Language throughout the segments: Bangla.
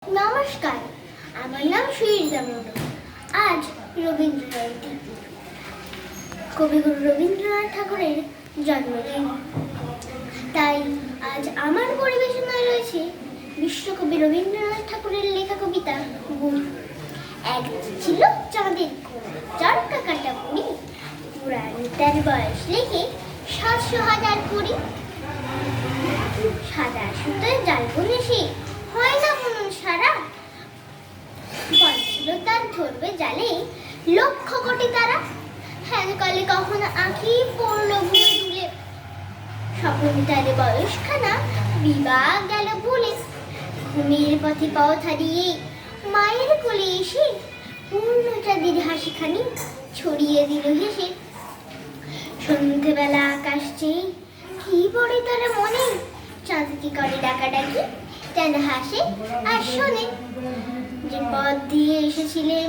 নমস্কার, আমার নাম সুইর্জা মণ্ডল। আজ রবীন্দ্র জয়ন্তী, কবিগুরু রবীন্দ্রনাথ ঠাকুরের জন্মদিন। তাই আজ আমার পরিবেশনায় রয়েছে বিশ্বকবি রবীন্দ্রনাথ ঠাকুরের লেখা কবিতা বুড়ি। এক ছিল চাঁদের কোনা, চরকা কাটা বুড়ি, পুরানি তার বয়স লেখে 700,000 কুড়ি। সাদা সুতোয় জাল বুনে সে হয় না মনন সারা, ছিল তার ধরবে জালে লক্ষ কোটি তারা। হ্যাঁ কালে কখনো আঁখি পড়লো ভুলে দুলে, স্বপন তারে বয়সখানা বিবাহ গেল ভুলে। ঘুমের পথে পথ হারিয়ে মায়ের কোলে এসে পূর্ণ চাঁদের হাসিখানি ছড়িয়ে দিল হেসে। সন্ধ্যেবেলা আকাশ চেয়ে কি পড়ে তারা মনে, চাঁদ কি করে ডাকাডাকি, চাঁদ হাসে আর শোনে। যে পথ দিয়ে এসেছিলেন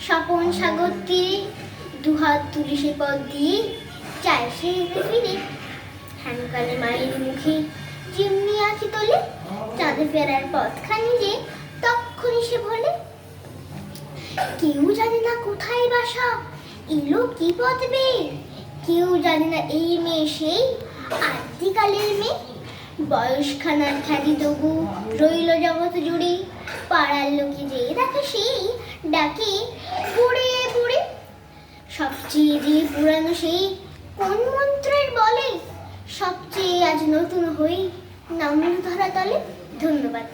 স্বপন সাগর তীরে, দুহাত তুলে সে পথ দিয়ে চায় সে ফিরে। হ্যানকালে মায়ের মুখে যেমনি আঁখি তোলে, চাঁদে ফেরার পথখানি যে তক্ষুনি সে বলে। কেউ জানে না কোথায় বাসা, এলো কি পথ বেয়ে, কেউ জানে না এই মেয়ে সেই আদিকালের মেয়ে। বয়সখানার খ্যাতি তবু রইল জগৎ জুড়ে, পাড়ার লোকে যে দেখে সেই ডাকে বুড়ে বুড়ে। সবচেয়ে যে পুরানো সেই কোন মন্ত্রের বলে, সবচেয়ে আজ নতুন হই নামল ধরা তলে। ধন্যবাদ।